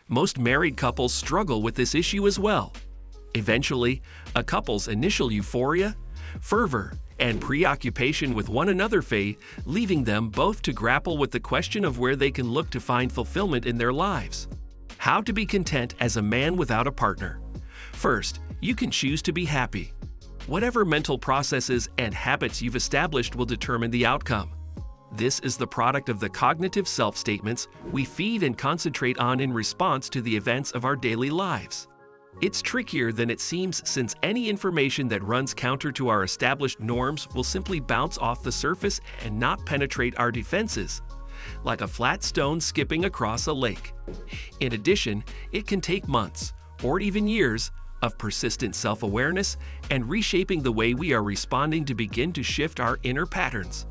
Most married couples struggle with this issue as well. Eventually, a couple's initial euphoria, fervor, and preoccupation with one another fade, leaving them both to grapple with the question of where they can look to find fulfillment in their lives. How to be content as a man without a partner. First, you can choose to be happy. Whatever mental processes and habits you've established will determine the outcome. This is the product of the cognitive self-statements we feed and concentrate on in response to the events of our daily lives. It's trickier than it seems, since any information that runs counter to our established norms will simply bounce off the surface and not penetrate our defenses, like a flat stone skipping across a lake. In addition, it can take months, or even years, of persistent self-awareness and reshaping the way we are responding to begin to shift our inner patterns.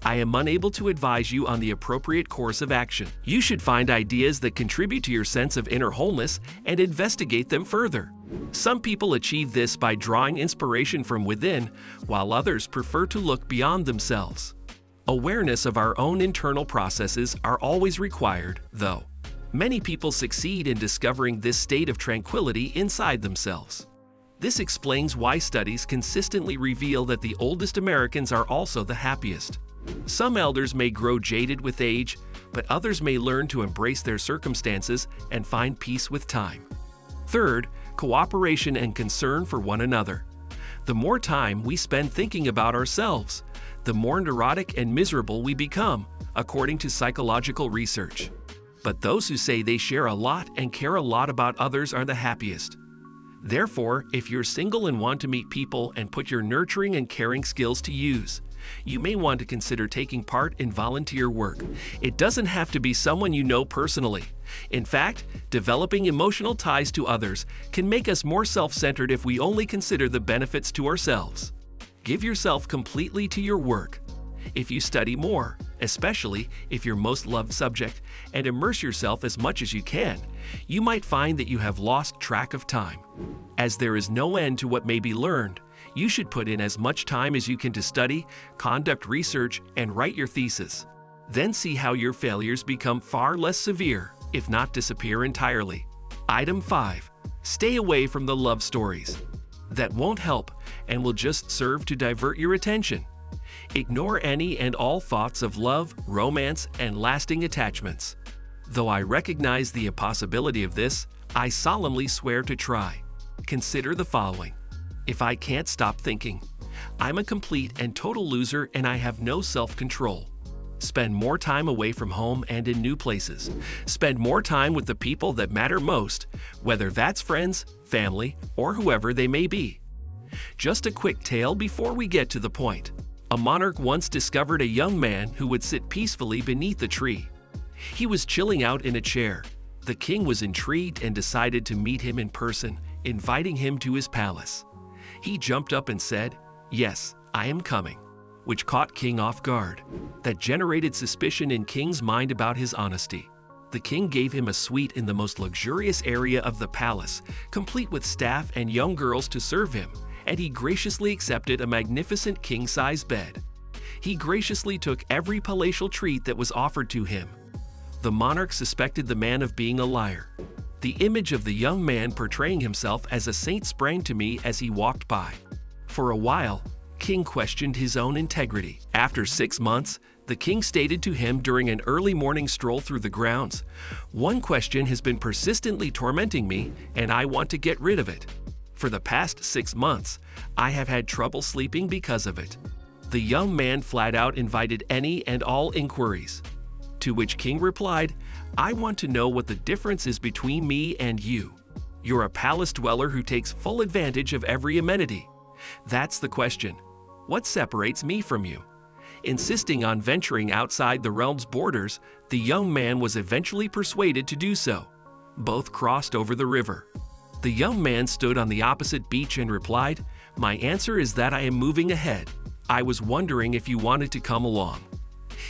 I am unable to advise you on the appropriate course of action. You should find ideas that contribute to your sense of inner wholeness and investigate them further. Some people achieve this by drawing inspiration from within, while others prefer to look beyond themselves. Awareness of our own internal processes are always required, though. Many people succeed in discovering this state of tranquility inside themselves. This explains why studies consistently reveal that the oldest Americans are also the happiest. Some elders may grow jaded with age, but others may learn to embrace their circumstances and find peace with time. Third, cooperation and concern for one another. The more time we spend thinking about ourselves, the more neurotic and miserable we become, according to psychological research. But those who say they share a lot and care a lot about others are the happiest. Therefore, if you're single and want to meet people and put your nurturing and caring skills to use, you may want to consider taking part in volunteer work. It doesn't have to be someone you know personally. In fact, developing emotional ties to others can make us more self-centered if we only consider the benefits to ourselves. Give yourself completely to your work. If you study more, especially if your most loved subject, and immerse yourself as much as you can, you might find that you have lost track of time. As there is no end to what may be learned, you should put in as much time as you can to study, conduct research, and write your thesis. Then see how your failures become far less severe, if not disappear entirely. Item 5. Stay away from the love stories. That won't help and will just serve to divert your attention. Ignore any and all thoughts of love, romance, and lasting attachments. Though I recognize the impossibility of this, I solemnly swear to try. Consider the following. If I can't stop thinking, I'm a complete and total loser and I have no self-control. Spend more time away from home and in new places. Spend more time with the people that matter most, whether that's friends, family, or whoever they may be. Just a quick tale before we get to the point. A monarch once discovered a young man who would sit peacefully beneath a tree. He was chilling out in a chair. The king was intrigued and decided to meet him in person, inviting him to his palace. He jumped up and said, "Yes, I am coming," which caught King off guard. That generated suspicion in King's mind about his honesty. The king gave him a suite in the most luxurious area of the palace, complete with staff and young girls to serve him, and he graciously accepted a magnificent king-size bed. He graciously took every palatial treat that was offered to him. The monarch suspected the man of being a liar. The image of the young man portraying himself as a saint sprang to me as he walked by. For a while, King questioned his own integrity. After 6 months, the king stated to him during an early morning stroll through the grounds, "One question has been persistently tormenting me, and I want to get rid of it. For the past 6 months, I have had trouble sleeping because of it." The young man flat out invited any and all inquiries. To which King replied, "I want to know what the difference is between me and you. You're a palace dweller who takes full advantage of every amenity. That's the question. What separates me from you?" Insisting on venturing outside the realm's borders, the young man was eventually persuaded to do so. Both crossed over the river. The young man stood on the opposite beach and replied, "My answer is that I am moving ahead. I was wondering if you wanted to come along."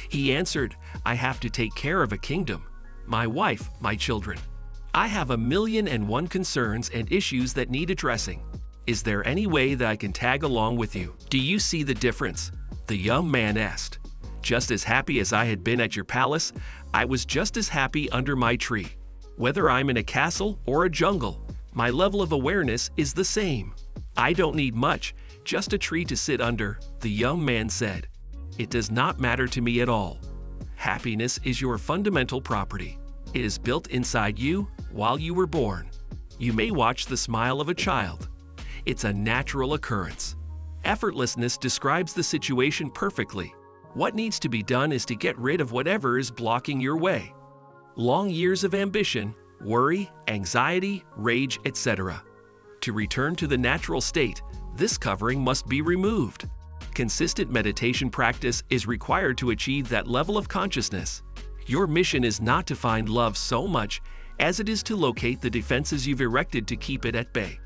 He answered, "I have to take care of a kingdom, my wife, my children. I have 1,000,001 concerns and issues that need addressing. Is there any way that I can tag along with you? Do you see the difference?" The young man asked. "Just as happy as I had been at your palace, I was just as happy under my tree. Whether I'm in a castle or a jungle, my level of awareness is the same. I don't need much, just a tree to sit under, the young man said. It does not matter to me at all. Happiness is your fundamental property. It is built inside you while you were born. You may watch the smile of a child. It's a natural occurrence. Effortlessness describes the situation perfectly. What needs to be done is to get rid of whatever is blocking your way. Long years of ambition, worry, anxiety, rage, etc. To return to the natural state, this covering must be removed. Consistent meditation practice is required to achieve that level of consciousness. Your mission is not to find love so much as it is to locate the defenses you've erected to keep it at bay.